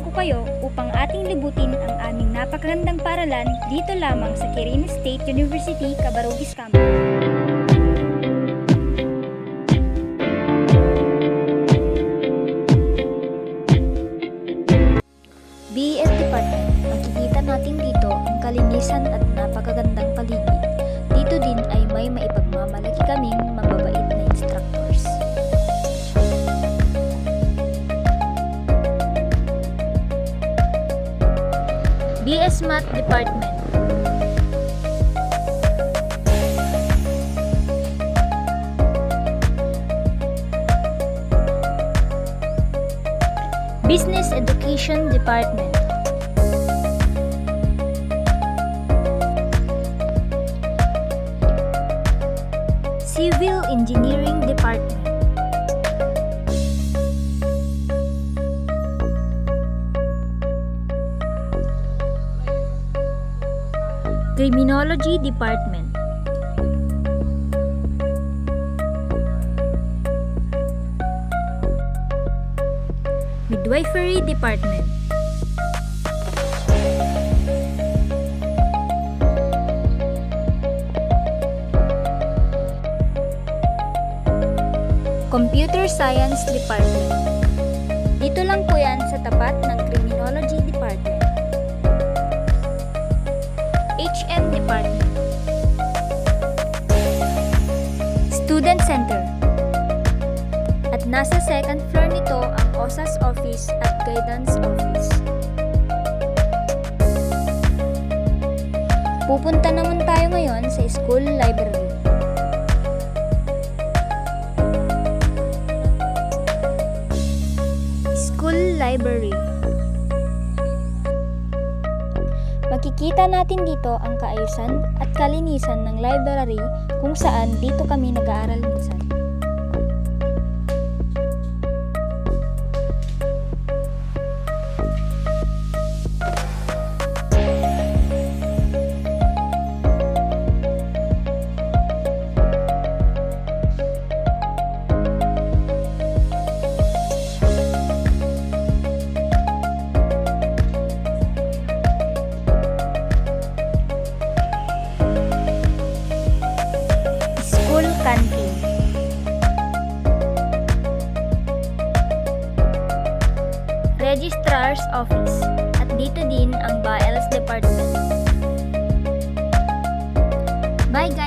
ko kayo upang ating libutin ang aming napakagandang paaralan dito lamang sa Quirino State University, Cabarugis Campus. BES Department, makikita natin dito ang kalinisan at napakagandang paligid. Dito din ay may maipagmamalaki kaming mababait na instructors. BS Math Department. Business Education Department. Civil Engineering Department. Criminology Department. Midwifery Department. Computer Science Department. Dito lang po yan sa tapat ng Criminology Department. HM Department. Student Center. At nasa second floor nito ang OSAS Office at Guidance Office. Pupunta naman tayo ngayon sa School Library. School Library. Makikita natin dito ang kaayusan at kalinisan ng library kung saan dito kami nag-aaral minsan. Canteen. Registrar's Office. At dito din ang BAELS Department. Bye guys!